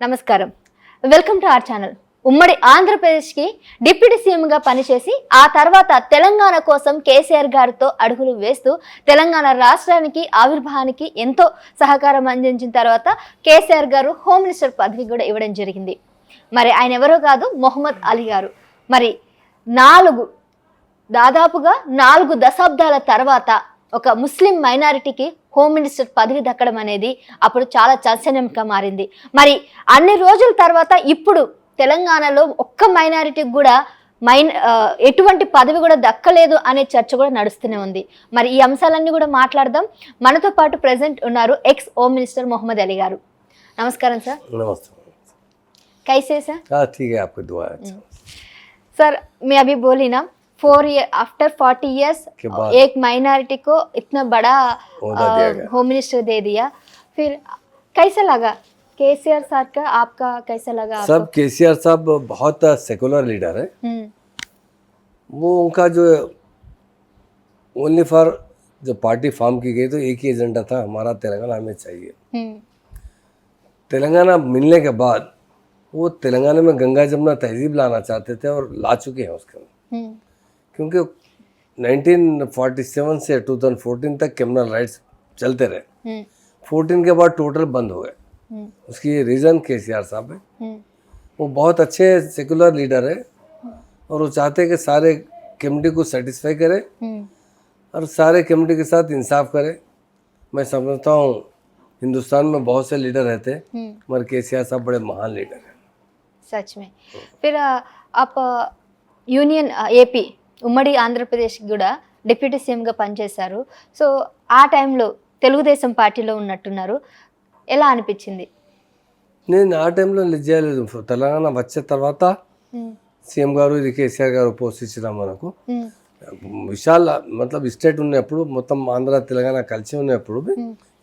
నమస్కారం, welcome to our channel. ఉమ్మడి ఆంధ్రప్రదేశ్కి డిప్యూటీ సీఎంగా పనిచేసి ఆ తర్వాత తెలంగాణ కోసం కేసీఆర్ గారితో అడుగులు వేస్తూ తెలంగాణ రాష్ట్రానికి ఆవిర్భావానికి ఎంతో సహకారం అందించిన తర్వాత కేసీఆర్ గారు హోమ్ మినిస్టర్ పదవి కూడా ఇవ్వడం జరిగింది. మరి ఆయన ఎవరో కాదు, మొహమ్మద్ అలీ గారు. మరి దాదాపుగా 4 దశాబ్దాల తర్వాత ఒక ముస్లిం మైనారిటీకి హోమ్ మినిస్టర్ పదవి దక్కడం అనేది అప్పుడు చాలా చర్చనీయంగా మారింది. మరి అన్ని రోజుల తర్వాత ఇప్పుడు తెలంగాణలో ఒక్క మైనారిటీకి కూడా ఎటువంటి పదవి కూడా దక్కలేదు అనే చర్చ కూడా నడుస్తూనే ఉంది. మరి ఈ అంశాలన్నీ కూడా మాట్లాడదాం. మనతో పాటు ప్రెసెంట్ ఉన్నారు ex home minister Mohammed Ali గారు. నమస్కారం సార్. नमस्ते। कैसे सर? हाँ ठीक है, आपकी दुआ है। सर मैं अभी बोली ना, आफ्टर 40 इयर्स एक माइनॉरिटी को इतना बड़ा होम मिनिस्टर दे दिया, फिर कैसा लगा केसीआर साहब का? आपका कैसा लगा? सब केसीआर साहब बहुत सेकुलर लीडर है। वो उनका जो ओनली फॉर जो पार्टी फॉर्म की गई तो एक ही एजेंडा था, हमारा तेलंगाना हमें चाहिए। तेलंगाना मिलने के बाद वो तेलंगाना में गंगा जमुना तहजीब लाना चाहते थे और ला चुके हैं उसके अंदर। क्योंकि 1947 से 2014 तक क्रिमिनल राइट्स चलते रहे। 14 के बाद टोटल बंद हो गए। उसकी रीज़न केसीआर साहब है। वो बहुत अच्छे सेकुलर लीडर है और वो चाहते हैं कि सारे कम्युनिटी को सेटिस्फाई करे और सारे कम्युनिटी के साथ इंसाफ करे। मैं समझता हूँ हिंदुस्तान में बहुत से लीडर रहते हैं मगर केसीआर साहब बड़े महान लीडर हैं सच में। फिर आप యూనియన్ ఏపీ ఉమ్మడి ఆంధ్రప్రదేశ్ కూడా డిప్యూటీ సీఎంగా పనిచేశారు. సో ఆ టైంలో తెలుగుదేశం పార్టీలో ఉన్నట్టున్నారు, ఎలా అనిపించింది? నేను ఆ టైంలో చేయలేదు. తెలంగాణ వచ్చే తర్వాత సీఎం గారు ఇది కేసీఆర్ గారు పోస్ట్ ఇచ్చిన మనకు విశాల మతలబ్ స్టేట్ ఉన్నప్పుడు మొత్తం ఆంధ్ర తెలంగాణ కలిసి ఉన్నప్పుడు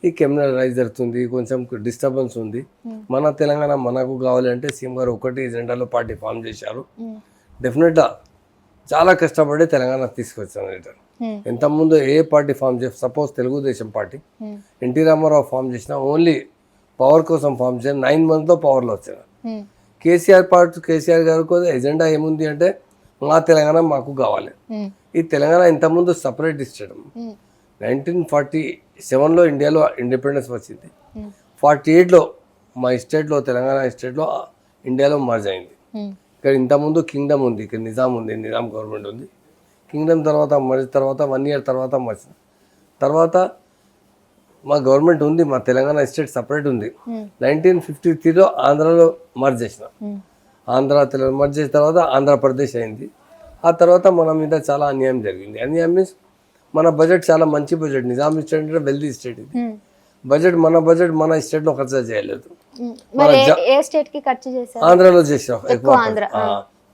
ఈ క్రిమినల్ రైజ్ జరుగుతుంది, కొంచెం డిస్టర్బెన్స్ ఉంది. మన తెలంగాణ మనకు కావాలంటే సీఎం గారు ఒకటి ఎజెండాలో పార్టీ ఫామ్ చేశారు. డెఫినెట్గా చాలా కష్టపడి తెలంగాణ తీసుకొచ్చాను రిటర్న్. ఇంతకుముందు ఏ పార్టీ ఫామ్ చేసి suppose Telugu Desam party NT Rama Rao form చేసిన ఓన్లీ పవర్ కోసం ఫామ్ చేసిన 9 monthsలో పవర్లో వచ్చాను. కేసీఆర్ గారికి ఎజెండా ఏముంది అంటే మా తెలంగాణ మాకు కావాలి. ఈ తెలంగాణ ఇంతకుముందు సపరేట్ స్టేట్. 1947లో ఇండియాలో ఇండిపెండెన్స్ వచ్చింది. 48లో మా స్టేట్లో తెలంగాణ స్టేట్లో ఇండియాలో మర్జ్ అయింది. ఇక్కడ ఇంతకుముందు కింగ్డమ్ ఉంది, ఇక్కడ నిజాం ఉంది, నిజాం గవర్నమెంట్ ఉంది. కింగ్డమ్ తర్వాత మర్జ్ తర్వాత 1 year తర్వాత మర్జ్ తర్వాత మా గవర్నమెంట్ ఉంది, మా తెలంగాణ స్టేట్ సపరేట్ ఉంది. 1953లో ఆంధ్రాలో మర్జ్ చేసిన. ఆంధ్ర తెలంగాణ మర్జ్ చేసిన తర్వాత ఆంధ్రప్రదేశ్ అయింది. ఆ తర్వాత మన మీద చాలా అన్యాయం జరిగింది. అన్యాయం మీన్స్ మన బడ్జెట్ చాలా మంచి బడ్జెట్. నిజాం స్టేట్ అంటే వెల్దీ స్టేట్. ఇది బడ్జెట్ మన స్టేట్లో ఖర్చు చేయలేదు. ఆంధ్రాలో చేసారు ఎక్కువ,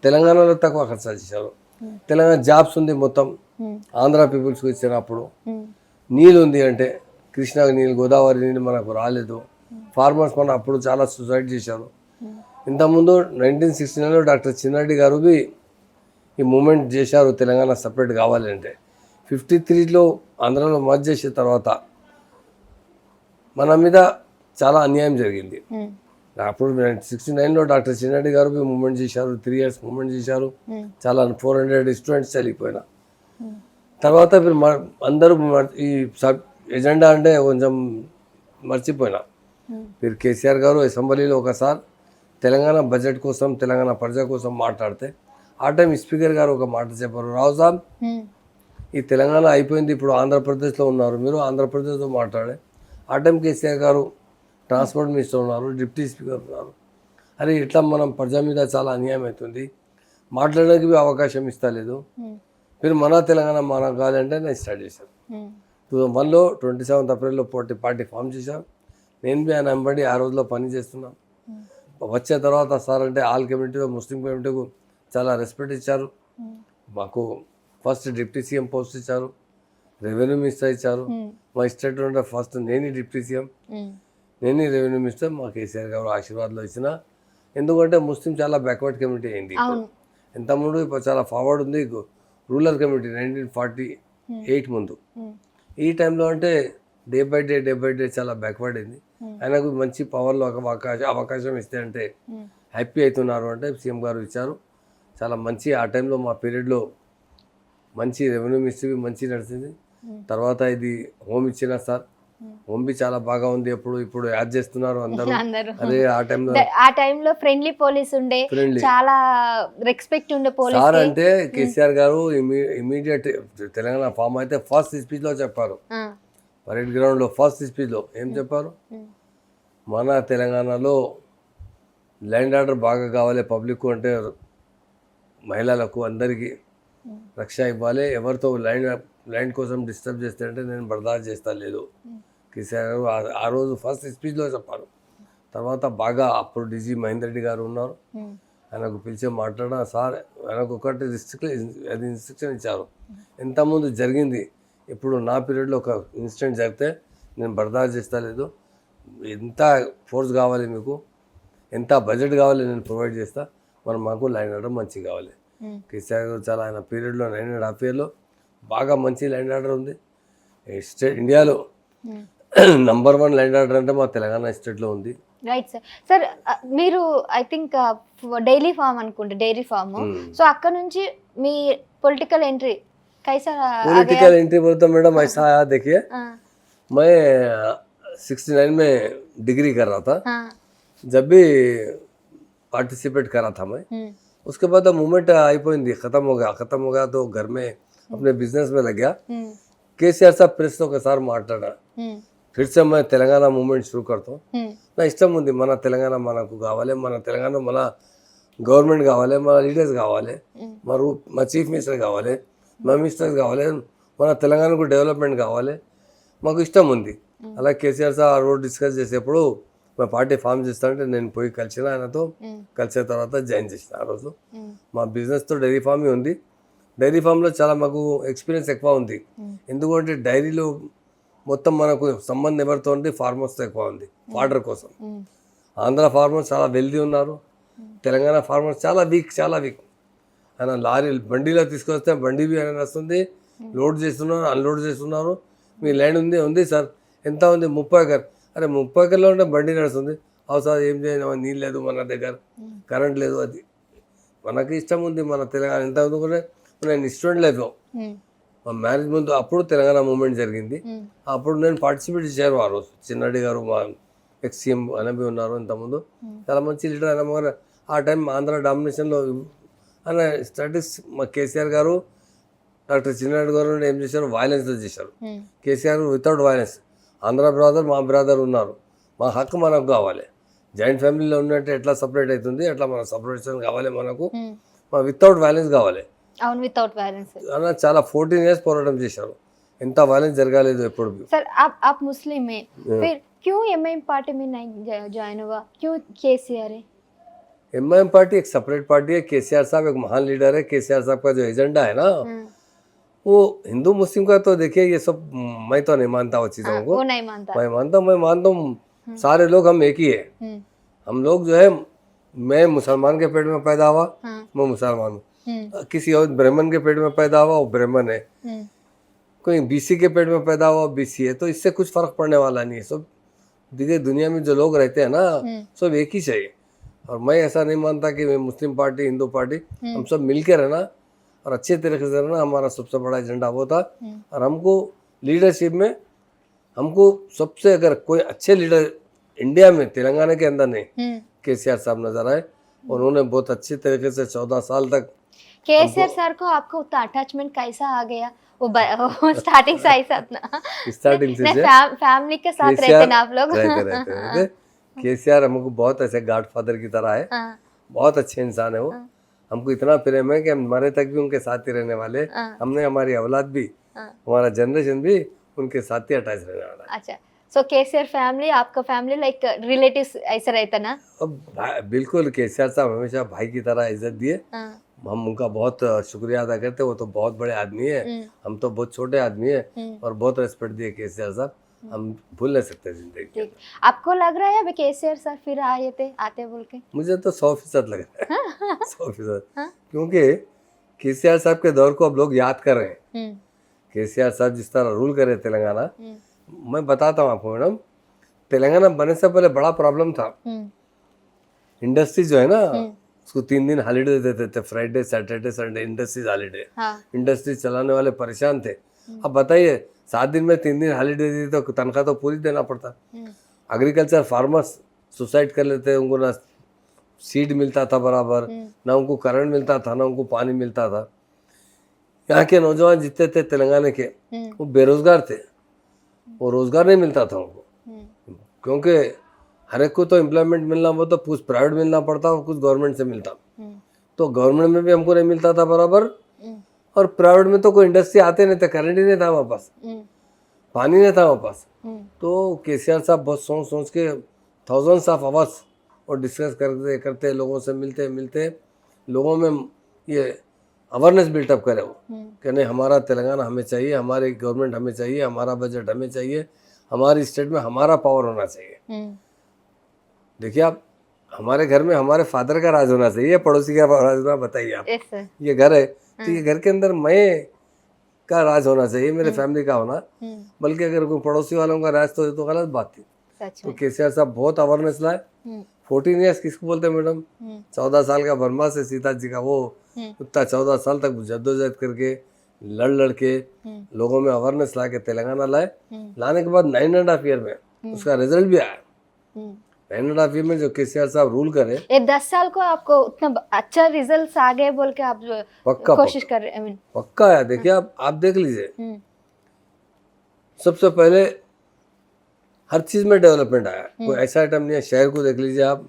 తెలంగాణలో తక్కువ ఖర్చు చేశారు. తెలంగాణ జాబ్స్ ఉంది మొత్తం ఆంధ్ర పీపుల్స్కి ఇచ్చినప్పుడు. నీళ్ళు ఉంది అంటే కృష్ణా నీళ్ళు, గోదావరి నీళ్ళు మనకు రాలేదు. ఫార్మర్స్ మన అప్పుడు చాలా సూసైడ్ చేశారు. ఇంతకుముందు 1969లో డాక్టర్ చిన్నారెడ్డి గారు ఈ మూమెంట్ చేశారు తెలంగాణ సపరేట్ కావాలంటే. 53లో ఆంధ్రాలో మర్జ్ చేసిన తర్వాత మన మీద చాలా అన్యాయం జరిగింది. అప్పుడు 69లో డాక్టర్ చిన్నారెడ్డి గారు మూమెంట్ చేశారు, 3 years మూమెంట్ చేశారు. చాలా 400 స్టూడెంట్స్ చనిపోయినా తర్వాత అందరూ ఈ ఎజెండా అంటే కొంచెం మర్చిపోయినా. మీరు కేసీఆర్ గారు అసెంబ్లీలో ఒకసారి తెలంగాణ బడ్జెట్ కోసం తెలంగాణ ప్రజల కోసం మాట్లాడితే ఆ టైం స్పీకర్ గారు ఒక మాట చెప్పారు, రావు సాబ్ ఈ తెలంగాణ అయిపోయింది, ఇప్పుడు ఆంధ్రప్రదేశ్లో ఉన్నారు, మీరు ఆంధ్రప్రదేశ్లో మాట్లాడే. ఆ టైం కేసీఆర్ గారు ట్రాన్స్పోర్ట్ మినిస్టర్ ఉన్నారు, డిప్యూటీ స్పీకర్ ఉన్నారు. అరే ఇట్లా మనం ప్రజల మీద చాలా అన్యాయం అవుతుంది, మాట్లాడడానికి అవకాశం ఇస్తలేదు, మీరు మన తెలంగాణ మనకు కావాలంటే నేను స్టార్ట్ చేశాను. 2001లో 27th April పార్టీ ఫామ్ చేశారు. నేను ఆయన వెంబడి ఆ రోజులో పని చేస్తున్నాను. వచ్చే తర్వాత సార్ అంటే ఆల్ కమ్యూనిటీలో ముస్లిం కమ్యూనిటీకు చాలా రెస్పెక్ట్ ఇచ్చారు. మాకు ఫస్ట్ డిప్యూటీ సీఎం పోస్ట్ ఇచ్చారు, రెవెన్యూ మినిస్టర్ ఇచ్చారు. మా స్టేట్లో ఉండే ఫస్ట్ నేను డిప్యూటీ సీఎం, నేను రెవెన్యూ మినిస్టర్. మా కేసీఆర్ గారు ఆశీర్వాద్లో ఇచ్చిన. ఎందుకంటే ముస్లిం చాలా బ్యాక్వర్డ్ కమ్యూనిటీ అయింది. ఇంతకుముందు ఇప్పుడు చాలా ఫార్వర్డ్ ఉంది రూరల్ కమ్యూనిటీ 1948 ముందు. ఈ టైంలో అంటే డే బై డే చాలా బ్యాక్వర్డ్ అయింది. ఆయనకు మంచి పవర్లో అవకాశం ఇస్తే అంటే హ్యాపీ అవుతున్నారు అంటే సీఎం గారు ఇచ్చారు. చాలా మంచి ఆ టైంలో మా పీరియడ్లో మంచి రెవెన్యూ మినిస్ట్రీ మంచి నడిచింది. తర్వాత ఇది హోమ్ ఇచ్చిన సార్, హోమ్ బి చాలా బాగా ఉంది. ఇప్పుడు యాడ్ చేస్తున్నారు అందరూ. అదే ఆ టైంలో ఫ్రెండ్లీ పోలీస్ ఉండే, చాలా రెస్పెక్ట్ ఉండే పోలీస్ సార్ అంటే కేసీఆర్ గారు ఇమీడియట్ తెలంగాణ ఫామ్ అయితే ఫస్ట్ స్పీచ్ లో చెప్పారు, పరేడ్ గ్రౌండ్ లో ఫస్ట్ స్పీచ్ లో ఏం చెప్పారు, మన తెలంగాణలో ల్యాండ్ ఆర్డర్ బాగా కావాలి, పబ్లిక్ అంటే మహిళలకు అందరికీ రక్ష ఇవ్వాలి, ఎవరితో ల్యాండ్ కోసం డిస్టర్బ్ చేస్తే అంటే నేను బర్దాస్త్ చేస్తా లేదు. కేసీఆర్ గారు ఆ రోజు ఫస్ట్ స్పీచ్లో చెప్పారు. తర్వాత బాగా అప్పుడు డీజీ మహేందర్ రెడ్డి గారు ఉన్నారు, ఆయనకు పిలిచి మాట్లాడిన సార్ ఆయనకు ఒకటి ఇన్స్ట్రక్షన్ ఇచ్చారు. ఎంతమంది జరిగింది, ఇప్పుడు నా పీరియడ్లో ఒక ఇన్సిడెంట్ జరిగితే నేను బర్దాస్త్ చేస్తా లేదు, ఎంత ఫోర్స్ కావాలి మీకు, ఎంత బడ్జెట్ కావాలి నేను ప్రొవైడ్ చేస్తా, మరి మాకు ల్యాండ్ ఆర్డర్ మంచి కావాలి. కేసీఆర్ గారు చాలా ఆయన పీరియడ్లో 9.5 years బాగా మంచి ల్యాండ్ ఆర్డర్ ఉంది. స్టేట్ ఇండియాలో నంబర్ 1 ల్యాండ్ ఆర్డర్ అంటే మా తెలంగాణ స్టేట్లో ఉంది. Right sir. సార్ మీరు ఐ థింక్ డైరీ ఫామ్ అనుకుంటే, డైరీ ఫామ్, సో అక్కడ నుంచి మీ పొలిటికల్ ఎంట్రీ कैसा पॉलिटिकल एंट्री बोलते तो मैडम ऐसा आया, देखिए मैं 69 में डिग्री कर रहा था, जब भी पार्टिसिपेट करा था मैं, उसके बाद मूवमेंट అయిపోయింది, खत्म हो गया तो घर में अपने बिजनेस में लग गया. केसीआर साहब प्रेस తో ఒకసారి మాట్లాడా, फिर से मैं తెలంగాణ మూవ్మెంట్ शुरू करता हूँ. నా ఇష్టం ఉంది, మన తెలంగాణ మనకు కావాలి, మన తెలంగాణ మన గవర్నమెంట్ కావాలి, మన లీడర్స్ కావాలి, మా చీఫ్ మినిస్టర్ కావాలి, మా మినిస్టర్స్ కావాలి, మన తెలంగాణకు డెవలప్మెంట్ కావాలి, మాకు ఇష్టం ఉంది. అలా కేసీఆర్ సార్ ఆ రోజు డిస్కస్ చేసేప్పుడు మా పార్టీ ఫామ్ చేస్తానంటే నేను పోయి కలిసిన, ఆయనతో కలిసిన తర్వాత జాయిన్ చేసిన. ఆ రోజు మా బిజినెస్తో డైరీ ఫామే ఉంది. డైరీ ఫామ్లో చాలా మాకు ఎక్స్పీరియన్స్ ఎక్కువ ఉంది, ఎందుకంటే డైరీలో మొత్తం మనకు సంబంధం ఎవరితో ఉంది, ఫార్మర్స్తో ఎక్కువ ఉంది. వాటర్ కోసం ఆంధ్ర ఫార్మర్స్ చాలా వెల్దీ ఉన్నారు, తెలంగాణ ఫార్మర్స్ చాలా వీక్. ఆయన లారీ బండిలో తీసుకొస్తే బండి బి ఆయన వస్తుంది, లోడ్ చేస్తున్నారు, అన్లోడ్ చేస్తున్నారు. మీ ల్యాండ్ ఉంది సార్, ఎంత ఉంది, 30 acres. అరే 30 acresలో ఉంటే బండి నడుస్తుంది, అవు సార్ ఏం చేయను, నీళ్ళు లేదు మన దగ్గర, కరెంట్ లేదు, అది మనకి ఇష్టం ఉంది. మన తెలంగాణ ఎంత ఉందుకుంటే నేను స్టూడెంట్ లైఫ్లో మా మ్యారేజ్ ముందు అప్పుడు తెలంగాణ మూవ్మెంట్ జరిగింది, అప్పుడు నేను పార్టిసిపేట్ చేశాను. ఆ రోజు చిన్నడి గారు మా ఎక్స్-సీఎం అనబి ఉన్నారు, ఇంతకుముందు చాలా మంచి లీడర్. ఆయన ఆ టైం ఆంధ్ర డామినేషన్లో ఆయన స్టాటిక్స్ మా కేసీఆర్ గారు డాక్టర్ చిన్నారెడ్డి గారు ఏం చేశారు, వైలెన్స్తో చేశారు. KCR without violence, Andhra brother మా బ్రదర్ ఉన్నారు, మా హక్కు మనకు కావాలి. జాయింట్ ఫ్యామిలీలో ఉన్నట్టు ఎట్లా సపరేట్ అవుతుంది, అట్లా మన సపరేషన్ కావాలి, మనకు మా వితౌట్ వైలెన్స్ కావాలి. అవును, వితౌట్ వైలెన్స్ అలా చాలా 14 years పోరాటం చేశారు, ఎంత వైలెన్స్ జరగలేదు ఎప్పుడు. सर आप मुस्लिम हैं, फिर क्यों एमआईएम पार्टी में नहीं ज्वाइन हुआ, क्यों केसीआर है? एमआईएम पार्टी एक सेपरेट पार्टी है, केसीआर साहब एक महान लीडर है. केसीआर साहब का जो एजेंडा है ना, वो हिंदू मुस्लिम का तो देखिए ये सब मैं तो नहीं मानता वो चीज़ों को, वो नहीं मानता. मैं मानता हूँ सारे लोग हम एक ही है. हम लोग जो है, मैं मुसलमान के पेट में पैदा हुआ, मैं मुसलमान हूँ, किसी और ब्राह्मण के पेट में पैदा हुआ, वो ब्राह्मण है, कोई बीसी के पेट में पैदा हुआ, बीसी है. तो इससे कुछ फर्क पड़ने वाला नहीं है. सब देखिए दुनिया में जो लोग रहते हैं ना, सब एक ही चाहिए. और मैं ऐसा नहीं मानता कि मैं मुस्लिम पार्टी हिंदू पार्टी, हम सब मिलकर रहना और अच्छे तरीके से रहना, हमारा सबसे बड़ा एजेंडा वो था. और हमको लीडरशिप में हमको सबसे, अगर कोई अच्छे लीडर इंडिया में तेलंगाना के अंदर नहीं, केसीआर साहब नजर आए. उन्होंने बहुत अच्छी तरीके से 14 साल तक. केसीआर सर को आपको उतना अटैचमेंट कैसा आ गया? वो स्टार्टिंग से ऐसा ना, स्टार्टिंग से फैमिली के साथ रहते ना आप लोग? रहते. केसीआर हमको बहुत ऐसे गॉडफादर की तरह है, बहुत अच्छे इंसान है वो. हमको इतना प्रेम है कि हम मरे तक भी उनके साथ ही रहने वाले. हमने हमारी औलाद भी, हमारा जनरेशन भी उनके साथ ही अटैच रहने वाला है. अच्छा, सो केसीआर फैमिली, आपका फैमिली लाइक रिलेटिव्स ऐसा रहता ना? अब बिल्कुल, केसीआर साहब हमेशा भाई की तरह इज्जत दिए. हम उनका बहुत शुक्रिया अदा करते. वो तो बहुत बड़े आदमी है, हम तो बहुत छोटे आदमी है, और बहुत रेस्पेक्ट दिए केसीआर साहब, हम भूल नहीं सकते जिंदगी. आपको लग रहा है अभी केसीआर सर फिर आते बोल के? मुझे तो 100% लग रहा है. 100%, क्योंकि केसीआर साहब के दौर को अब लोग याद कर रहे हैं. केसीआर साहब जिस तरह रूल करे तेलंगाना, मैं बताता हूँ आपको मैडम, तेलंगाना बनने से पहले बड़ा प्रॉब्लम था। इंडस्ट्री जो है ना उसको 3 दिन हॉलीडे देते थे, Friday Saturday Sunday industries holiday. Industry चलाने वाले परेशान थे। अब बताइए 7 दिन में 3 दिन हॉलीडे दी तो तनख्वाह तो पूरी देना पड़ता। एग्रीकल्चर फार्मर्स सुसाइड कर लेते, उनको ना सीड मिलता था बराबर, ना उनको करंट मिलता था, ना उनको पानी मिलता था। यहाँ के नौजवान जितने थे तेलंगाना के वो बेरोजगार थे, वो रोजगार नहीं मिलता था उनको, क्योंकि हर एक को तो एम्प्लॉयमेंट मिलना वो तो कुछ प्राइवेट मिलना पड़ता और कुछ गवर्नमेंट से मिलता। तो गवर्नमेंट में भी हमको नहीं मिलता था बराबर, और प्राइवेट में तो कोई इंडस्ट्री आते नहीं थे, करंट ही नहीं था हमारे पास, पानी नहीं था हमारे पास। तो केसीआर साहब बहुत सोच सोच के थाउजेंड्स ऑफ आवर्स और डिस्कस करते करते लोगों से मिलते लोगों में ये अवेयरनेस बिल्टअप करे वो कि नहीं हमारा तेलंगाना हमें चाहिए, हमारी गवर्नमेंट हमें चाहिए, हमारा बजट हमें चाहिए, हमारी स्टेट में हमारा पावर होना चाहिए। देखिए आप, हमारे घर में हमारे फादर का राज होना चाहिए, पड़ोसी का राज होना, बताइए आप। ये घर है तो ये घर के अंदर मैं का राज होना चाहिए, मेरे फैमिली का होना, बल्कि अगर कोई पड़ोसी वालों का राज तो ये तो गलत बात थी। तो केसीआर साहब बहुत अवेयरनेस लाए। 14 ईयर्स किसको बोलते हैं मैडम? 14 साल का वनवास है सीता जी का, वो उतना 14 साल तक जद्दोजहद करके लड़ के लोगों में अवेयरनेस ला के तेलंगाना लाए। लाने के बाद 9.5 ईयर में उसका रिजल्ट भी आया। 9.5 ईयर में जो केसीआर साहब रूल करे, ये 10 साल को आपको उतना अच्छा रिजल्ट आ गए बोल के आप कोशिश कर रहे हैं? पक्का है। देखिए आप देख लीजिए, सबसे पहले हर चीज में डेवलपमेंट आया। कोई ऐसा आइटम नहीं है। शहर को देख लीजिए आप,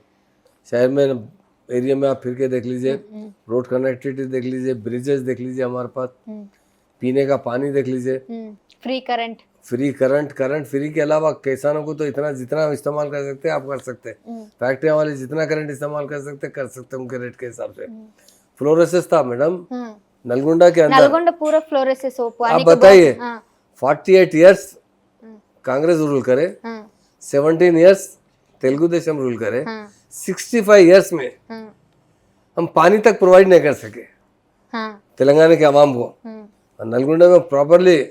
शहर में एरिया में आप फिर के देख लीजिए, रोड कनेक्टिविटी देख लीजिए, ब्रिजेस देख लीजिए हमारे पास, पीने का पानी देख लीजिए, फ्री करंट फ्री के अलावा किसानों को तो इतना जितना इस्तेमाल कर सकते हैं आप कर सकते हैं। फैक्ट्रियां वाले जितना करंट इस्तेमाल कर सकते हैं उनके रेट के हिसाब से। फ्लोरेसिस था मैडम नलगुंडा के अंदर, नलगुंडा पूरा फ्लोरेसिस हो। आप बताइए 48 ईयर्स कांग्रेस रूल करे, 17 ईयर्स तेलुगु देशम रूल करे, 65 ईयर्स में हम पानी तक प्रोवाइड नहीं कर सके तेलंगाना के आवाम को। नलगुंडा में प्रॉपरली,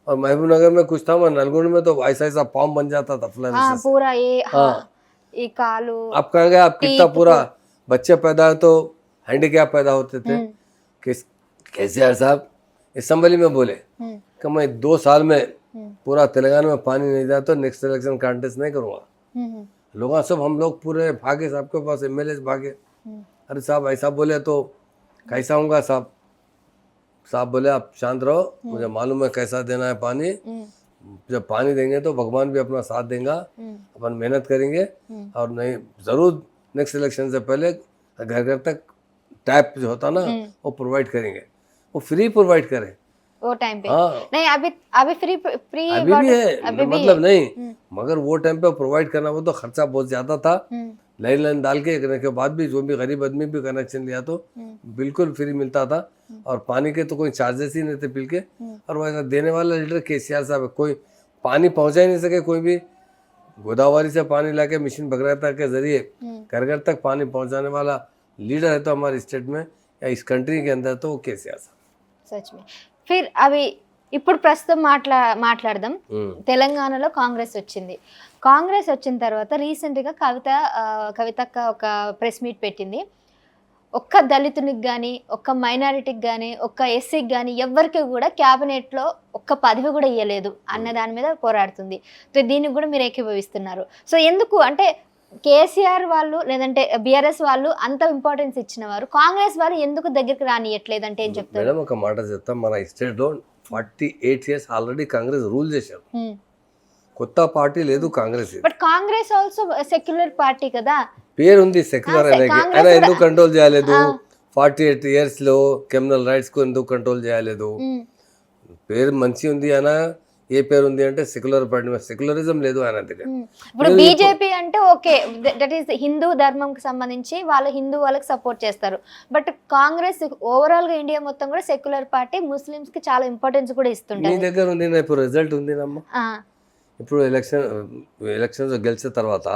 और महबूब नगर में कुछ था, नलगुंडा में तो ऐसा फॉर्म बन जाता था फ्लोरेसिस। पूरा ये कालू आप कहाँ गए? आप कितना पूरा बच्चे पैदा हो तो हैंडीकैप पैदा होते थे। केसीआर साहब असेंबली में बोले कि मैं 2 साल में पूरा तेलंगाना में पानी नहीं दिया तो नेक्स्ट इलेक्शन कॉन्टेस्ट नहीं करूंगा। लोग सब हम लोग पूरे भागे, सबके पास एमएलए भागे। अरे साहब ऐसा बोले तो कैसा होगा साहब? साहब बोले आप शांत रहो, मुझे मालूम है कैसा देना है पानी। जब पानी देंगे तो भगवान भी अपना साथ देगा, अपन मेहनत करेंगे और नहीं जरूर नेक्स्ट इलेक्शन से पहले घर घर तक टैप जो होता ना वो प्रोवाइड करेंगे, वो फ्री प्रोवाइड करें वो टाइम पे। हाँ। नहीं अभी फ्री अभी भी है, मतलब नहीं, मगर वो टाइम पे प्रोवाइड करना वो तो खर्चा बहुत ज्यादा था। लाइन डाल के करने के बाद भी जो भी गरीब आदमी भी कनेक्शन लिया तो बिल्कुल फ्री मिलता था, और पानी के तो कोई चार्जेस ही नहीं थे बिल के। और वैसा देने वाला लीडर केसीआर साहब, कोई पानी पहुंचा ही नहीं सके। कोई भी गोदावरी से पानी लाके मिशन भगीरथ के जरिए घर घर तक पानी पहुंचाने वाला लीडर है तो हमारे स्टेट में या इस कंट्री के अंदर तो वो केसीआर साहब। सच में। फिर అవి ఇప్పుడు ప్రస్తుతం మాట్లాడదాం. తెలంగాణలో కాంగ్రెస్ వచ్చింది. కాంగ్రెస్ వచ్చిన తర్వాత రీసెంట్గా కవితక్క ఒక ప్రెస్ మీట్ పెట్టింది. ఒక్క దళితునికి కానీ, ఒక్క మైనారిటీకి కానీ, ఒక్క ఎస్సీకి కానీ ఎవరికి కూడా క్యాబినెట్లో ఒక్క పదవి కూడా ఇవ్వలేదు అన్న దాని మీద పోరాడుతుంది. సో దీనికి కూడా మీరు ఏకీభవిస్తున్నారు. సో ఎందుకు అంటే కేసీఆర్ వాళ్ళు లేదంటే బీఆర్ఎస్ వాళ్ళు అంత ఇంపార్టెన్స్ ఇచ్చిన వారు కాంగ్రెస్ వాళ్ళు ఎందుకు దగ్గరికి రానియట్లేదు అంటే ఏం చెప్తారు? మేడం ఒక మాట చెప్తాం, మన స్టేట్ లో 48 ఇయర్స్ ఆల్రెడీ కాంగ్రెస్ రూల్ చేశారు. కొత్త పార్టీ లేదు Congress. But Congress also secular party కదా, పేరుంది సెక్యులర్ అనేది. ఆయన ఎందుకు కంట్రోల్ చేయలేదు? 48 ఇయర్స్ లో క్రిమినల్ రైట్స్ కు ఎందుకు కంట్రోల్ చేయలేదు? పేరు మంచి ఉంది, ఆయన ఏ పేరు ఉంది అంటే సెక్యులర్ పార్టీ, సెక్యులరిజం లేదు ఆయన దగ్గర. ఇప్పుడు బీజేపీ అంటే ఓకే, దట్ ఈస్ హిందూ ధర్మంకి సంబంధించి వాళ్ళు హిందూ వాళ్ళకి సపోర్ట్ చేస్తారు. బట్ కాంగ్రెస్ ఓవరాల్ గా ఇండియా మొత్తం కూడా సెక్యులర్ పార్టీ, ముస్లిమ్స్ కి చాలా ఇంపార్టెన్స్ కూడా ఇస్తుంటారు. మీ దగ్గర ఉంది నా ఇప్పుడు రిజల్ట్ ఉంది నమ్మ. ఇప్పుడు ఎలక్షన్స్ గెలిచిన తర్వాత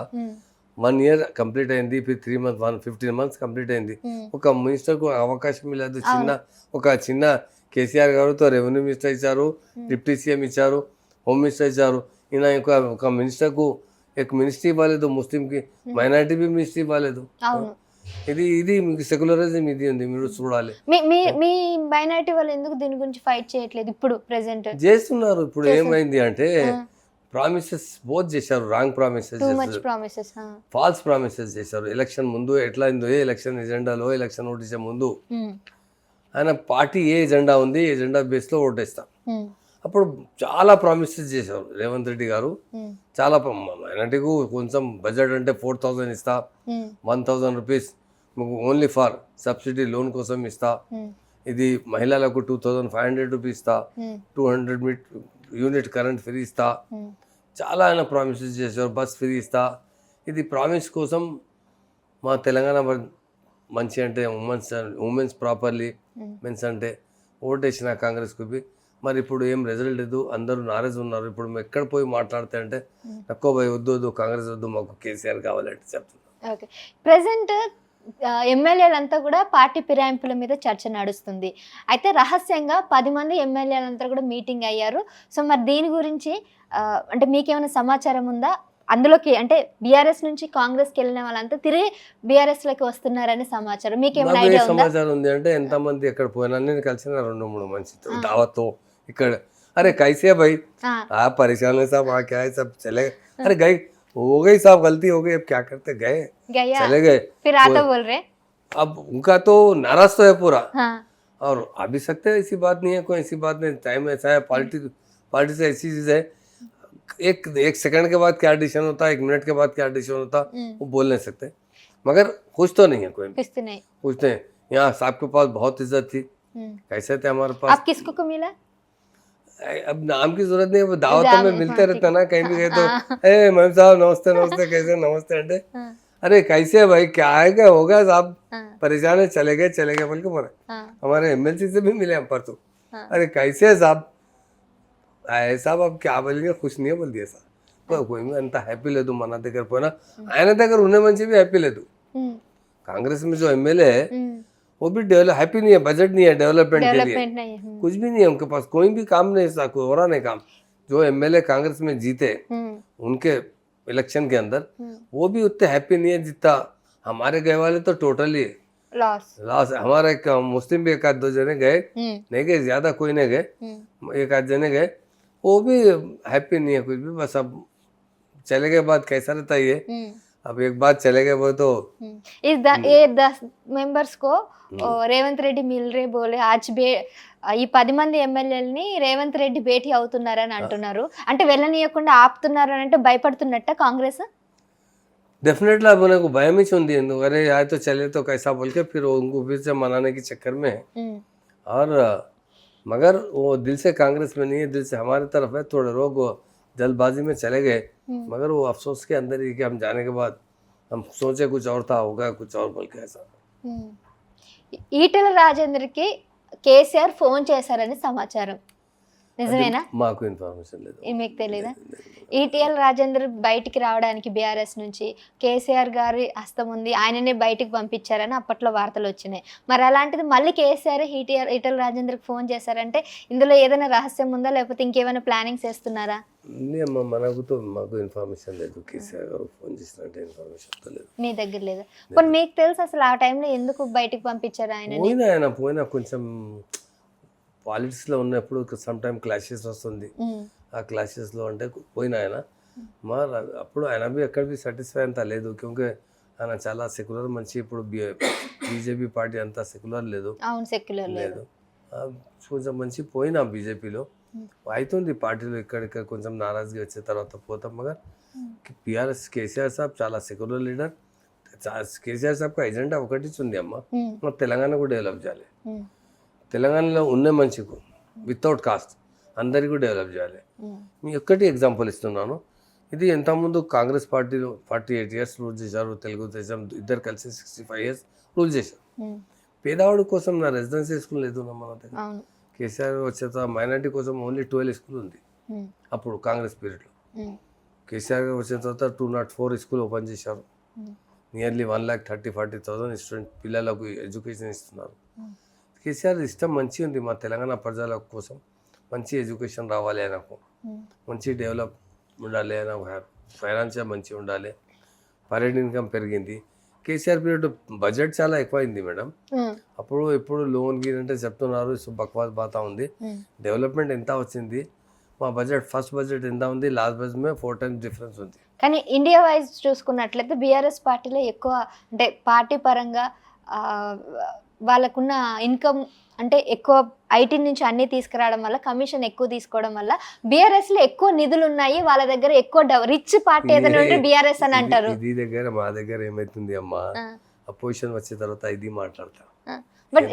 1 ఇయర్ కంప్లీట్ అయింది, 3 మంత్స్ 15 మంత్స్ కంప్లీట్ అయింది. ఒక మినిస్టర్ కు అవకాశం లేదు. చిన్న కేసీఆర్ గారు తో రెవెన్యూ మినిస్టర్ ఇచ్చారు, డిప్యూటీ సీఎం ఇచ్చారు, హోమ్ మినిస్టర్ ఇచ్చారు. ఈయన ఒక మినిస్టర్కు एक मिनिस्ट्री ఇవ్వలేదు ముస్లింకి, మైనారిటీ బి మినిస్ట్రీ ఇవ్వలేదు. అవును. ఇది మీకు సెక్యులరిజం ఇది ఉంది, మీరు చూడాలి. మీ మీ మీ మైనారిటీ వాళ్ళు ఎందుకు దీని గురించి ఫైట్ చేయట్లేదు ఇప్పుడు ప్రెసెంట్? చేస్తున్నారు. ఇప్పుడు ఏమైంది అంటే ప్రామిసెస్ బోత్ చేశారు, wrong promises, too much promises, falls promises చేశారు. ఎలక్షన్ ముందు ఎట్లా అయిందో, ఎలక్షన్ ఎజెండాలో, ఎలక్షన్ ఓటేసే ముందు ఆయన పార్టీ ఏ ఎజెండా ఉంది, ఎజెండా బేస్లో ఓటేస్తాం. అప్పుడు చాలా ప్రామిసెస్ చేశారు రేవంత్ రెడ్డి గారు. చాలా మైనార్టీకు కొంచెం బడ్జెట్ అంటే 4,000 ఇస్తా, 1,000 rupees only for subsidy loan కోసం ఇస్తా, ఇది మహిళలకు 2,500 రూపీస్ ఇస్తా, 200 యూనిట్ కరెంట్ ఫ్రీ ఇస్తా, చాలా ఆయన ప్రామిసెస్ చేశారు. బస్ ఫ్రీ ఇస్తా. ఇది ప్రామిస్ కోసం మా తెలంగాణ మంచి అంటే ఉమెన్స్ ప్రాపర్లీ మెన్స్ అంటే ఓటేసిన కాంగ్రెస్కు బి. మరి ఇప్పుడు ఏం రిజల్ట్ లేదు, అందరూ నారాజ్ ఉన్నారు. ఇప్పుడు మేము ఎక్కడ పోయి మాట్లాడితే అంటే తక్కువ పోయి వద్దు కాంగ్రెస్ వద్దు, మాకు కేసీఆర్ కావాలంటే చెప్తున్నారు. ఓకే, ప్రెసెంట్ ఎమ్మెల్యేలంతా కూడా పార్టీ ఫిరాయింపుల మీద చర్చ నడుస్తుంది. అయితే రహస్యంగా 10 మంది ఎమ్మెల్యేలంతా కూడా మీటింగ్ అయ్యారు. సో మరి దీని గురించి అంటే మీకేమైనా సమాచారం ఉందా? అందులోకి అంటే బీఆర్ఎస్ నుంచి కాంగ్రెస్కి వెళ్ళిన వాళ్ళంతా తిరిగి బీఆర్ఎస్లోకి వస్తున్నారని సమాచారం, మీకేమైనా ఐడియా ఉందా? సమాచారం ఉంది అంటే ఎంతమంది ఎక్కడ పోయినా నేను కలిసిన 2-3 మంచి దావత్తో ఇక్కడ अरे कैसे भाई आप परेशान है साहब, वहाँ क्या है सब चले गए. अरे गए हो गई साहब, गलती हो गई, अब क्या करते, गए चले गए. फिर आता बोल रहे अब उनका तो नाराज तो है पूरा. हाँ. और आ भी सकते हैं, ऐसी बात नहीं है, कोई ऐसी बात नहीं. टाइम ऐसा है, पार्टी से ऐसी चीज है, एक सेकंड के बाद क्या डिसीजन होता है, 1 मिनट के बाद क्या डिसीजन होता वो बोल नहीं सकते. मगर कुछ तो नहीं है, कोई कुछ नहीं. यहाँ साहब के पास बहुत इज्जत थी, कैसे थे हमारे पास. आप किसको को मिला? अब नाम की जरूरत नहीं है, दावतों में मिलते रहता ना, कहीं भी गए तो ए मैम साहब नमस्ते नमस्ते, कैसे नमस्ते अंटे. अरे कैसे है भाई, क्या है, क्या होगा साहब, परेशान है, चले गए बोल के बोले. हमारे एमएलसी से भी मिले हम परसों. अरे कैसे है साहब, आए साहब अब क्या बोलेंगे, खुश नहीं है बोल दिया साहब. कोई भी अंत हैप्पी ले दू मना దగ్గర పోయినా ఆయన దగ్గర ఉన్న మంచి भी हैप्पी ले दू. कांग्रेस में जो एमएलए है वो भी हैप्पी नहीं है, बजट नहीं है डेवलपमेंट के लिए, कुछ भी नहीं है उनके पास, कोई भी काम नहीं है, कोई हो रहा नहीं काम. जो एमएलए कांग्रेस में जीते उनके इलेक्शन के अंदर वो भी उतने हैप्पी नहीं है जितना हमारे गए वाले तो टोटली लॉस. हमारा एक मुस्लिम भी 1-2 जने गए, नहीं गए ज्यादा, कोई नहीं गए, 1-8 जने गए, वो भी हैप्पी नहीं है कुछ भी. बस अब चले गए बाद कैसा रहता है ये, अब एक बात चले गए वो तो ये 10 मेंबर्स को రేవంత్ రెడ్డి మిల్ రే బోలే ఆజ్ ఈ 10 మంది ఎమ్మెల్యేలని రేవంత్ రెడ్డి భేటీ అవుతున్నారని అంటున్నారు. అంటే వెళ్ళనీయకుండా ఆపుతున్నారు అని అంటే భయపడుతున్నట్ట కాంగ్రెస్? डेफिनेटली अब उन्हें को भय में चुन दिए, अरे आए तो चले तो कैसा बोल के फिर उनको फिर से मनाने के चक्कर में. और मगर वो दिल से कांग्रेस में नहीं है, दिल से हमारी तरफ है. थोड़े लोग जल्दबाजी में चले गए, मगर वो अफसोस के अंदर ही कि हम जाने के बाद हम सोचे कुछ और था, होगा कुछ और बोल के ऐसा. ఈటెల రాజేందర్కి కేసీఆర్ ఫోన్ చేశారని సమాచారం, నిజమేనా? మాకు ఇన్ఫర్మేషన్ లేదు. మీకు తెలీదా? ఈటెల రాజేందర్ బయటికి రావడానికి బీఆర్ఎస్ నుంచి కేసీఆర్ గారి హస్తం ఉంది, ఆయననే బయటికి పంపించారని అప్పట్లో వార్తలు వచ్చినాయి. మరి అలాంటిది మళ్ళీ కేసీఆర్ ఈటెల రాజేందర్కి ఫోన్ చేశారంటే ఇందులో ఏదైనా రహస్యం ఉందా, లేకపోతే ఇంకేమైనా ప్లానింగ్స్ చేస్తున్నారా? మాకు ఇన్ఫర్మేషన్ లేదు, కేసీఆర్ గారు ఫోన్ చేసినట్టు ఇన్ఫర్మేషన్ లేదు. మీ దగ్గర లేదా? पण మీకు తెలుసు అసలు ఆ టైంలో ఎందుకు బయటికి పంపించారు ఆయన? పోయినా కొంచెం పాలిటిక్స్లో ఉన్నప్పుడు సమ్ టైమ్ క్లాషెస్ వస్తుంది. ఆ క్లాషెస్లో అంటే పోయినా ఆయన అప్పుడు ఆయన బి ఎక్కడ బి సాటిస్ఫై అంతా లేదు, క్యూంకి ఆయన చాలా సెక్యులర్ మంచి. ఇప్పుడు బీజేపీ పార్టీ అంతా సెక్యులర్ లేదు, సెక్యులర్ లేదు, కొంచెం మంచి పోయినా బీజేపీలో అవుతుంది. పార్టీలో ఇక్కడ కొంచెం నారాజుగా వచ్చే తర్వాత పోతాం. మగర్ బీఆర్ఎస్ కేసీఆర్ సాబ్ చాలా సెక్యులర్ లీడర్. కేసీఆర్ సాబ్ ఎజెండా ఒకటి ఉంది అమ్మ, తెలంగాణ కూడా డెవలప్ చేయాలి. తెలంగాణలో ఉన్న మంచికు వితౌట్ కాస్ట్ అందరికీ డెవలప్ చేయాలి. మీ ఒక్కటి ఎగ్జాంపుల్ ఇస్తున్నాను. ఇది ఎంతమంది కాంగ్రెస్ పార్టీలో 48 years రూల్ చేశారు, తెలుగుదేశం ఇద్దరు కలిసి 65 years రూల్ చేశారు. పేదవాడి కోసం నా రెసిడెన్షియల్ స్కూల్ లేదు మన దగ్గర. కేసీఆర్ వచ్చేత మైనార్టీ కోసం ఓన్లీ 12 స్కూల్ ఉంది అప్పుడు కాంగ్రెస్ పీరియడ్లో. కేసీఆర్ గారు వచ్చిన తర్వాత 204 స్కూల్ ఓపెన్ చేశారు. నియర్లీ 1,30,40,000 స్టూడెంట్ పిల్లలకు ఎడ్యుకేషన్ ఇస్తున్నారు. కేసీఆర్ ఇష్టం మంచి ఉంది, మా తెలంగాణ ప్రజల కోసం మంచి ఎడ్యుకేషన్ రావాలి, ఆయనకు మంచి డెవలప్ ఉండాలి, ఆయన ఫైనాన్షియల్ మంచిగా ఉండాలి, పర్ ఇన్కమ్ పెరిగింది. కేసీఆర్ పీరియడ్ బడ్జెట్ చాలా ఎక్కువైంది మేడం. అప్పుడు ఇప్పుడు లోన్ గీన్ అంటే చెప్తున్నారు, బక్వాస్ బాతా ఉంది. డెవలప్మెంట్ ఎంత వచ్చింది, మా బడ్జెట్ ఫస్ట్ బడ్జెట్ ఎంత ఉంది, లాస్ట్ బడ్జెట్ మే 4 times డిఫరెన్స్ ఉంది. కానీ ఇండియా వైజ్ చూసుకున్నట్లయితే బీఆర్ఎస్ పార్టీలో ఎక్కువ అంటే పార్టీ పరంగా వాళ్ళకున్న ఇన్కమ్ అంటే ఎక్కువ ఐటీ నుంచి అన్ని తీసుకురావడం వల్ల, కమిషన్ ఎక్కువ తీసుకోవడం వల్ల బీఆర్ఎస్ లో ఎక్కువ నిధులు ఉన్నాయి, వాళ్ళ దగ్గర ఎక్కువ రిచ్ పార్టీ ఏదైనా ఉంటే బీఆర్ఎస్ అని అంటారు. ఇది దగ్గర మా దగ్గర ఏమైతుంది అమ్మా, అపోజిషన్ వచ్చిన తర్వాత ఇది మాట్లాడతా. బట్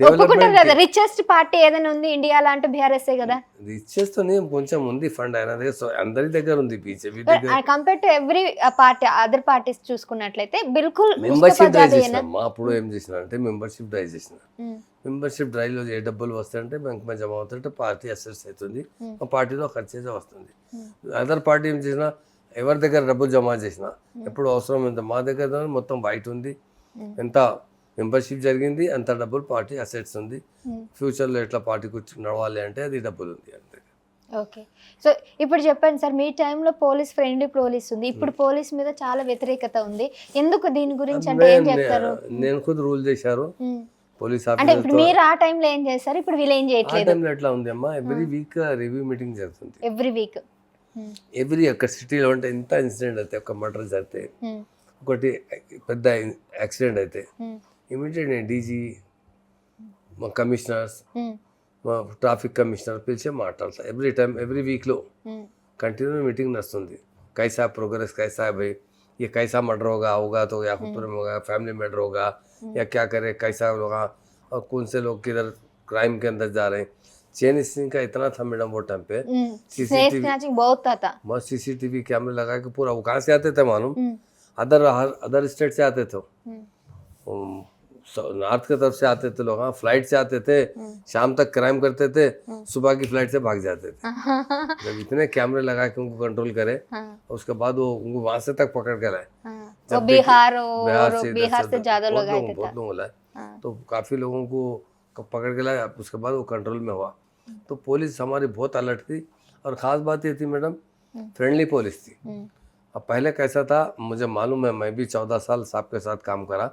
ఒప్పుకుంటారు కదా రిచెస్ట్ పార్టీ ఏదైనా ఉంది ఇండియాలో అంటే బీఆర్ఎస్ కదా. రిచెస్ట్ కొంచెం ఉంది ఫండ్ ఆయన దగ్గర, అందరి దగ్గర ఉంది. BJP compare to every party other parties చూసుకున్నట్లయితే బిల్కుల్ మెంబర్షిప్ డ్రైవ్ చేసిన అప్పుడు ఏం చేసిన అంటే మెంబర్షిప్ డ్రైవ్ చేసిన. మెంబర్షిప్ డ్రైవ్ లో ఏ డబ్బులు వస్తాయంటే బ్యాంక్ మీద జమ అవుతుంటే పార్టీ అసెస్ అవుతుంది, ఆ పార్టీలో ఖర్చు వస్తుంది. అదర్ పార్టీ ఏం చేసినా ఎవరి దగ్గర డబ్బులు జమ చేసినా ఎప్పుడు అవసరం ఎంత, మా దగ్గర మొత్తం బయట ఉంది, ఎంత మెంబర్షిప్ జరిగింది అంత డబ్బులు పార్టీ అసెట్స్ ఉంది. ఫ్యూచర్లో ఎట్లా పార్టీ కూర్చొని నడవాలి అంటే అది డబ్బులు ఉంది అంతే. ఓకే, సో ఇప్పుడు చెప్పండి సార్, మీ టైంలో పోలీస్ ఫ్రెండ్లీ పోలీస్ ఉంది, ఇప్పుడు పోలీస్ మీద చాలా వ్యతిరేకత ఉంది, ఎందుకు దీని గురించి అంటే ఏం చెప్తారు? నేను ఖుద్ రూల్ చేశారు పోలీస్ అంటే ఇప్పుడు మీరు ఆ టైంలో ఏం చేస్తారు, ఇప్పుడు వీళ్ళు ఏం చేయట్లేదు. ఎట్లా ఉంది అమ్మా, ఎవ్రీ వీక్ రివ్యూ మీటింగ్ జరుగుతుంది. ఎవ్రీ వీక్ ఎవ్రీ ఒక్క సిటీలో ఉంటే ఎంత ఇన్సిడెంట్ అయితే, ఒక మర్డర్ జరిగితే, ఒకటి పెద్ద యాక్సిడెంట్ అయితే ఇమీడియట్ నేను డీజీ, మా కమిషనర్స్, మా ట్రాఫిక్ కమిషనర్ పిలిచి మాట్లాడతా. ఎవ్రీ టైం ఎవ్రీ వీక్లో कंटिन्यू मीटिंग नస్తుంది. कैसा प्रोग्रेस कैसा है भाई, ये कैसा मर्डर होगा तो या खुद में होगा, फैमिली मर्डर होगा या क्या करे, कैसा होगा और कौन से लोग किधर क्राइम के अंदर जा रहे हैं. चेन स्नैचिंग का इतना था मैडम वो टाइम पे, सीसीटीवी बहुत था. मैं सीसीटीवी कैमरे लगा के पूरा, वो कहाँ से आते थे मालूम, अदर स्टेट से आते थे, नॉर्थ की तरफ से आते थे लोग, हाँ फ्लाइट से आते थे, शाम तक क्राइम करते थे, सुबह की फ्लाइट से भाग जाते थे. जब इतने कैमरे लगा के उनको कंट्रोल करे, उसके बाद वो उनको वहां से तक पकड़ कर लाए. बिहार से ज्यादा लोग आए थे, बहुत लोग लाए, तो काफी लोगों को पकड़ के लाए. उसके बाद वो कंट्रोल में हुआ. तो पुलिस हमारी बहुत अलर्ट थी, और ख़ास बात ये थी मैडम फ्रेंडली पुलिस थी. अब पहले कैसा था मुझे मालूम है, मैं भी 14 साल साहब के साथ काम करा,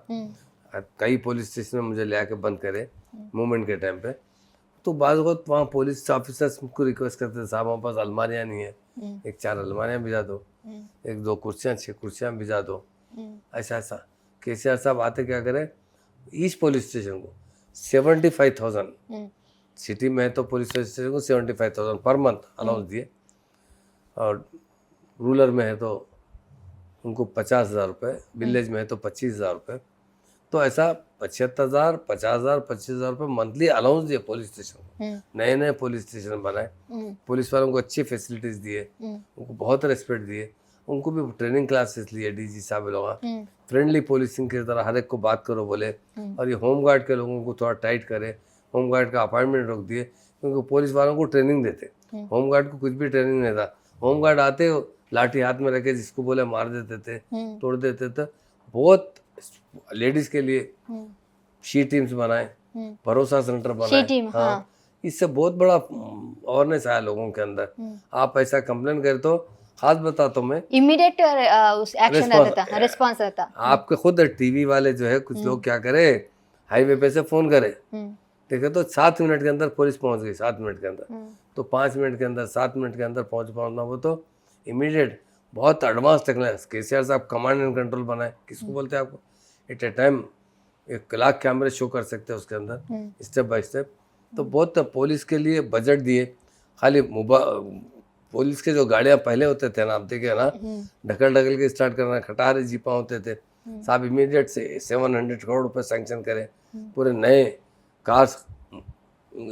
कई पुलिस स्टेशन में मुझे ले आके बंद करे मूवमेंट के टाइम पे. तो बाज़ वक्त वहाँ पुलिस ऑफिसर्स को रिक्वेस्ट करते थे, साहब हमारे पास अलमारियाँ नहीं है, एक 4 अलमारियाँ भिजा दो, 1-2 कुर्सियाँ 6 कुर्सियाँ भिजा दो. ऐसा केसीआर साहब आते क्या करे, ईस्ट पुलिस स्टेशन को 75,000, सिटी में तो पुलिस स्टेशन को 75,000 पर मंथ अलाउंस दिए, और रूरल में है तो उनको 50,000 रुपये, विलेज में है तो 25,000 रुपये. तो ऐसा 75,000, 50,000, 25,000 रुपये मंथली अलाउंस दिए पुलिस स्टेशन को. नए पुलिस स्टेशन बनाए, पुलिस वालों को अच्छी फैसिलिटीज दिए, उनको बहुत रेस्पेक्ट दिए, उनको भी ट्रेनिंग क्लासेस लिए डीजी साहब लोग. फ्रेंडली पुलिसिंग की तरह हर एक को बात करो बोले, और ये होमगार्ड के लोगों को थोड़ा टाइट करे, होमगार्ड का अपॉइंटमेंट रोक दिए, क्योंकि पुलिस वालों को ट्रेनिंग देते, होमगार्ड को कुछ भी ट्रेनिंग नहीं था. होमगार्ड आते लाठी हाथ में रखे, जिसको बोले मार देते थे, तोड़ देते थे. बहुत लेडीज के लिए शी टीम्स बनाए, भरोसा सेंटर बनाए. हाँ, इससे बहुत बड़ा अवेयरनेस आया लोगों के अंदर. आप ऐसा कंप्लेन करे तो खास बताता हूँ मैं, इमीडिएट एक्शन आता था, रिस्पॉन्स आता. आपके खुद टीवी वाले जो है कुछ लोग क्या करे, हाईवे पे से फोन करे, देखे तो 7 मिनट के अंदर पुलिस पहुंच गई, 7 मिनट के अंदर, तो 5 मिनट के अंदर 7 मिनट के अंदर पहुंचना वो तो इमीडिएट. बहुत एडवांस टेक्नोलॉजी केसीआर साहब कमांड एंड कंट्रोल बनाए. किसको बोलते हैं आपको, एट ए टाइम 1 लाख कैमरे शो कर सकते हैं उसके अंदर, स्टेप बाय स्टेप. तो बहुत पुलिस के लिए बजट दिए. खाली पुलिस के जो गाड़ियाँ पहले होते थे ना, आप देखे ना, ढकल के स्टार्ट करना, खटारे जीपा होते थे, साहब इमीडिएट से 700 करोड़ रुपए सैंक्शन करे, पूरे नए कार्स,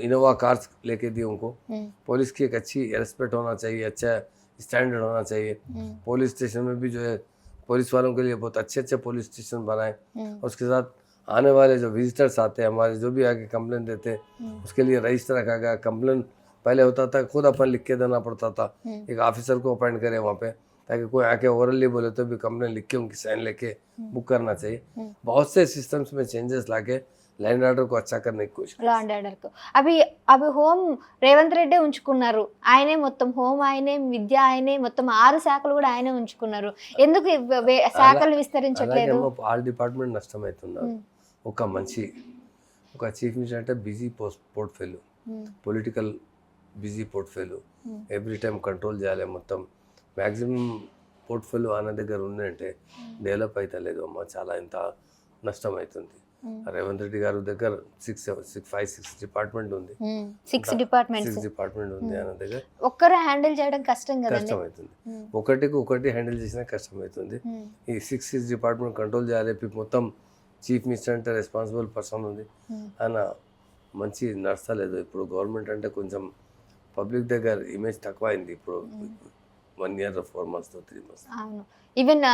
इनोवा कार्स लेके दिए उनको. पुलिस की एक अच्छी रेस्पेक्ट होना चाहिए, अच्छा स्टैंडर्ड होना चाहिए. पुलिस स्टेशन में भी जो है पुलिस वालों के लिए बहुत अच्छे पुलिस स्टेशन बनाए. उसके साथ आने वाले जो विजिटर्स आते हैं हमारे, जो भी आके कंप्लेन देते हैं, उसके लिए रजिस्टर रखा गया. कंप्लेन पहले होता था खुद अपन लिख के देना पड़ता था, एक ऑफिसर को अपॉइंट करे वहाँ पे, ताकि कोई आके ओरली बोले तो भी कंप्लेन लिख के उनकी साइन लेके बुक करना चाहिए. बहुत से सिस्टम्स में चेंजेस लाके लैंड ऑर्डर को अच्छा करने की कोशिश లా అండ్ ఆర్డర్ కు అవి అవి హోమ్ రేవంత్ రెడ్డి ఉంచుకున్నారు, ఆయనే మొత్తం హోమ్ ఆయనే, విద్య ఆయనే, మొత్తం 6 శాఖలు కూడా ఆయనే ఉంచుకున్నారు. ఎందుకు శాఖలు విస్తరించట్లేదు? అలాగే ఆల్ డిపార్ట్మెంట్ నష్టమవుతున్నారు. ఒక చీఫ్ మినిస్టర్ అంటే busy portfolio, political busy portfolio, every time control చేయాలి మొత్తం. మ్యాక్సిమం పోర్ట్ఫోలియో ఆయన దగ్గర ఉందంటే డెవలప్ అవుతలేదు అమ్మ, చాలా ఇంత నష్టం అవుతుంది. రేవంత్ రెడ్డి గారి దగ్గర 6 డిపార్ట్మెంట్ ఉంది, 6 డిపార్ట్మెంట్స్ ఉంది ఆయన దగ్గర. ఒక్కరే హ్యాండిల్ చేయడం కష్టం కదా, కష్టం అవుతుంది. ఒకటి హ్యాండిల్ చేసినా కష్టం అవుతుంది. ఈ 6 డిపార్ట్మెంట్ కంట్రోల్ చేయాలి. మొత్తం చీఫ్ మినిస్టర్ అంటే రెస్పాన్సిబుల్ పర్సన్ ఉంది, ఆయన మంచి నడచలేదు. ఇప్పుడు గవర్నమెంట్ అంటే కొంచెం పబ్లిక్ దగ్గర ఇమేజ్ తక్కువ అయింది ఇప్పుడు 1 year 4 months 3 months. అవును, ఈవెన్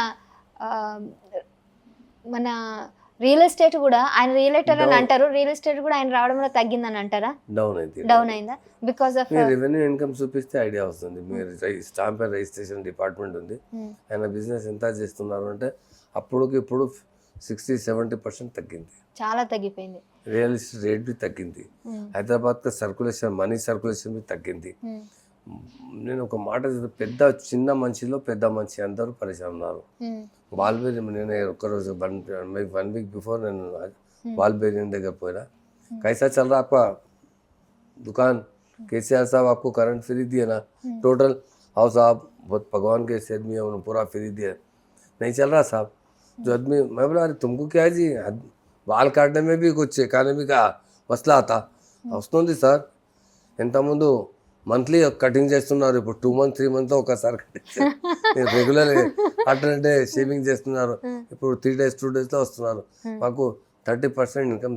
మన రియల్ ఎస్టేట్ కూడా ఆయన రియలేటర్ అని అంటారు, రియల్ ఎస్టేట్ కూడా ఆయన రావడంలో తగ్గిందని అంటారా? డౌన్ అయిందా? బికాస్ ఆఫ్ రెవెన్యూ ఇన్కమ్ చూపిస్తే ఐడియా వస్తుంది. మీరు స్టాంప్ అండ్ రిజిస్ట్రేషన్ డిపార్ట్మెంట్ ఉంది, ఆయన బిజినెస్ ఎంత చేస్తున్నారు అంటే అప్పుడుకి ఇప్పుడు 60-70% తగ్గింది, చాలా తగ్గిపోయింది. రియల్ ఎస్టేట్ రేట్ బి తగ్గింది. హైదరాబాద్ సర్కులేషన్, మనీ సర్కులేషన్ బి తగ్గింది. నేను ఒక మాట, చిన్న మనిషిలో పెద్ద మనిషి అందరూ పరిచయం ఉన్నారు. వాల్బేరియన్, నేను ఒక్కరోజు 1 week బిఫోర్ నేను వాల్బేరియన్ దగ్గర పోయినా. कैसा चल रहा आपका दुकान, केसीआर साहब आपको करंट फ्री दिए ना टोटल? आओ साहब, बहुत भगवान के ऐसे आदमी है, उन्होंने पूरा फ्री दिया. नहीं चल रहा साहब. जो आदमी, मैं बोला अरे तुमको क्या है जी, बाल काटने में भी कुछ खाने में क्या मसला आता వస్తుంది సార్. ఇంతకుముందు మంత్లీ కటింగ్ చేస్తున్నారు, ఇప్పుడు 2 months 3 months ఒకసారి కటింగ్ రెగ్యులర్ అట్లనే షేవింగ్ చేస్తున్నారు. ఇప్పుడు 3 days 2 days వస్తున్నారు. మాకు 30% ఇన్కమ్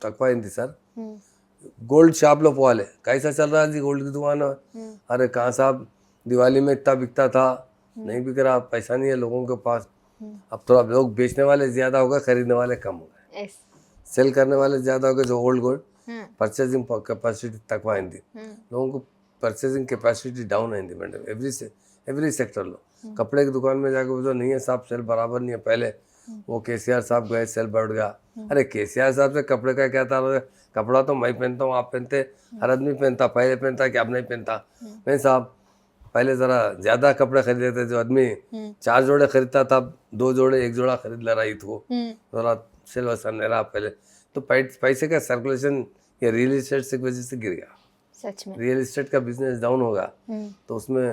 తక్కువైంది సార్. गोल्ड शॉप लो पोवाले, कैसा चल रहा है जी गोल्ड की दुकान? अरे कहाँ साहब, दिवाली में इतना बिकता था, नहीं बिक रहा, पैसा नहीं है लोगों के पास. अब थोड़ा लोग बेचने वाले ज्यादा हो गए, खरीदने वाले कम हो गए. सेल करने वाले ज्यादा हो गए. जो ओल्ड गोल्ड పర్చేసింగ్ కెపాసిటీ తక్కువ అయింది, लोगों పర్చేసింగ్ కెపాసిటీ డౌన్ అయింది మేడం. एवरी सेक्टर लो. कपड़े की दुकान में जाकर बोलो नहीं है साहब, सेल बराबर नहीं है. पहले वो केसीआर साहब गए, सेल बढ़ गया. अरे केसीआर साहब से कपड़े का क्या था? कपड़ा तो मैं पहनता हूँ, आप पहनते, हर आदमी पहनता, पहले पहनता कि अब नहीं पहनता. नहीं साहब, पहले जरा ज्यादा कपड़े खरीदते थे. जो आदमी 4 जोड़े खरीदता था, 2 जोड़े 1 जोड़ा खरीद ले रहा था, जरा सेल वसन ले रहा पहले. तो पैसे का सर्कुलेशन ये रियल एस्टेट की वजह से गिर गया. सच में रियल एस्टेट का बिजनेस डाउन होगा तो उसमें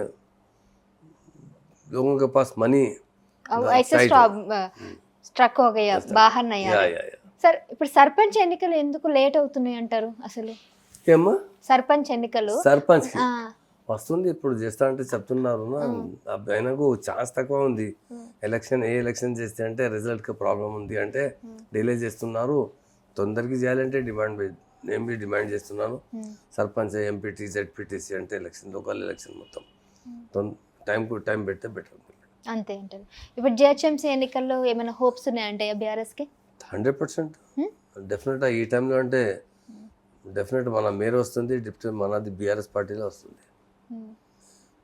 लोगों के पास मनी ऐसे స్ట్రక్ हो गया, बाहर नहीं आ रहा. సార్, ఇప్పుడు సర్పంచ్ ఎన్నికలు ఎందుకు లేట్ అవుతున్నాయి అంటారు? అసలు ఏమ్మా సర్పంచ్ ఎన్నికలు వస్తుంది ఇప్పుడు చేస్తా అంటే చెప్తున్నారు. ఆయనకు ఛాన్స్ తక్కువ ఉంది. ఎలక్షన్ చేస్తే అంటే రిజల్ట్కి ప్రాబ్లం ఉంది అంటే డిలే చేస్తున్నారు. తొందరగా చేయాలంటే నేను బి డిమాండ్ చేస్తున్నాను. సర్పంచ్, ఎంపీటీ, జెడ్పీటీసీ అంటే ఎలక్షన్, లోకల్ ఎలక్షన్ మొత్తం టైం పెడితే బెటర్. అంతే అంటారు. ఇప్పుడు జిహెచ్ఎంసీ ఎన్నికల్లో ఏమైనా హోప్స్ ఉన్నాయంటే బీఆర్ఎస్కి? 100% డెఫినెట్గా ఈ టైంలో అంటే డెఫినెట్ మన మేయర్ వస్తుంది, డిప్యూటీ మనది బీఆర్ఎస్ పార్టీలో వస్తుంది.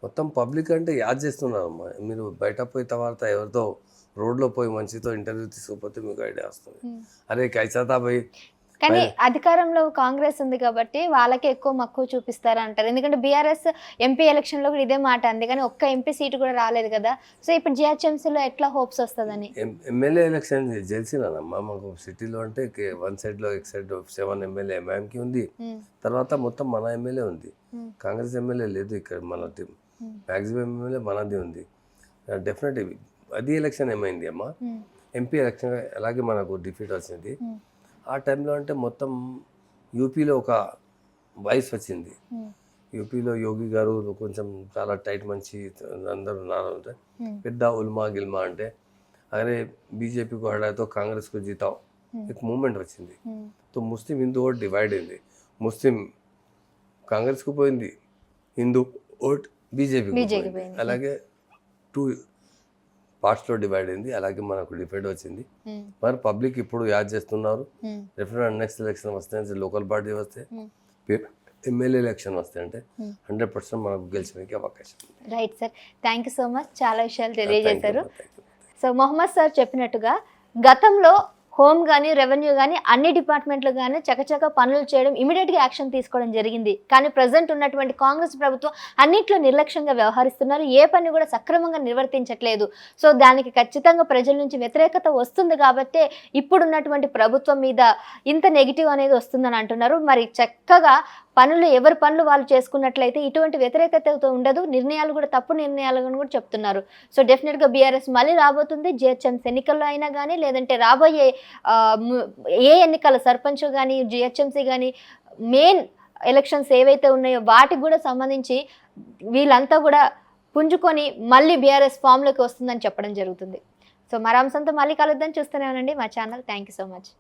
మొత్తం పబ్లిక్ అంటే యాద్ చేస్తున్నారు. మీరు బయట పోయి తర్వాత ఎవరితో రోడ్లో పోయి మంచితో ఇంటర్వ్యూ తీసుకోకపోతే మీకు ఐడియా వస్తుంది. అరే కైసాతా పోయి. కానీ అధికారంలో కాంగ్రెస్ ఉంది కాబట్టి వాళ్ళకే ఎక్కువ మక్కువ చూపిస్తారా అంటారు. ఎందుకంటే బీఆర్ఎస్ ఎంపీ ఎలక్షన్లో కూడా ఇదే మాట అంది, కానీ ఒక్క ఎంపీ సీటు కూడా రాలేదు కదా. సో ఇప్పుడు జిహెచ్ఎంసీలో ఎట్లా హోప్స్ వస్తుందని? ఎమ్మెల్యే ఎలక్షన్ గెలిచినానమ్మా. మాకు సిటీలో అంటే 1 side ఎక్ సైడ్ 7 ఎమ్మెల్యే ఎంఐఎంకి ఉంది. తర్వాత మొత్తం మన ఎమ్మెల్యే ఉంది, కాంగ్రెస్ ఎమ్మెల్యే లేదు ఇక్కడ. మన టీం మ్యాక్సిమం ఎమ్మెల్యే మనది ఉంది. డెఫినెట్ అది ఎలక్షన్ ఏమైంది అమ్మా, ఎంపీ ఎలక్షన్ అలాగే మనకు డిఫీట్ వచ్చింది. ఆ టైంలో అంటే మొత్తం యూపీలో ఒక వాయిస్ వచ్చింది. యూపీలో యోగి గారు కొంచెం చాలా టైట్ మంచి అందరూ ఉన్నారు. పెద్ద ఉల్మా గిల్మా అంటే అరే బీజేపీకి హడాతో కాంగ్రెస్కు జీతావు ఒక మూమెంట్ వచ్చింది. తో ముస్లిం హిందూ ఓట్ డివైడ్ అయింది. ముస్లిం కాంగ్రెస్కు పోయింది, హిందూ ఓట్ బీజేపీకి పోయింది. అలాగే 2 పార్ట్స్లో డివైడ్ అయింది. అలాగే మనకు డిఫైడ్ వచ్చింది. మరి పబ్లిక్ ఇప్పుడు యాద్ చేస్తున్నారు. డెఫినెట్ నెక్స్ట్ ఎలక్షన్ వస్తే, లోకల్ పార్టీ వస్తే, ఎమ్మెల్యే ఎలక్షన్ వస్తే అంటే 100% మనకు గెలిచడానికి అవకాశం. Right sir, thank you so much, చాలా విషయాలు తెలియజేశారు. సో మొహమ్మద్ సార్ చెప్పినట్టుగా గతంలో హోమ్ కానీ రెవెన్యూ కానీ అన్ని డిపార్ట్మెంట్లు కానీ చకచక పనులు చేయడం ఇమీడియట్గా యాక్షన్ తీసుకోవడం జరిగింది. కానీ ప్రజెంట్ ఉన్నటువంటి కాంగ్రెస్ ప్రభుత్వం అన్నిట్లో నిర్లక్ష్యంగా వ్యవహరిస్తున్నారు, ఏ పని కూడా సక్రమంగా నిర్వర్తించట్లేదు. సో దానికి ఖచ్చితంగా ప్రజల నుంచి వ్యతిరేకత వస్తుంది కాబట్టే ఇప్పుడున్నటువంటి ప్రభుత్వం మీద ఇంత నెగిటివ్ అనేది వస్తుందని అంటున్నారు. మరి చక్కగా ఎవరి పనులు వాళ్ళు చేసుకున్నట్లయితే ఇటువంటి వ్యతిరేకతతో ఉండదు, నిర్ణయాలు కూడా తప్పు నిర్ణయాలను కూడా చెప్తున్నారు. సో డెఫినెట్గా బీఆర్ఎస్ మళ్ళీ రాబోతుంది. జిహెచ్ఎంసీ ఎన్నికల్లో అయినా కానీ లేదంటే రాబోయే ఏ ఎన్నికల సర్పంచ్ కానీ జిహెచ్ఎంసీ కానీ మెయిన్ ఎలక్షన్స్ ఏవైతే ఉన్నాయో వాటికి కూడా సంబంధించి వీళ్ళంతా కూడా పుంజుకొని మళ్ళీ బీఆర్ఎస్ ఫామ్లోకి వస్తుందని చెప్పడం జరుగుతుంది. సో మరో అంశంతో మళ్ళీ కలుద్దాం, చూస్తూనే ఉండండి మా channel. Thank you so much.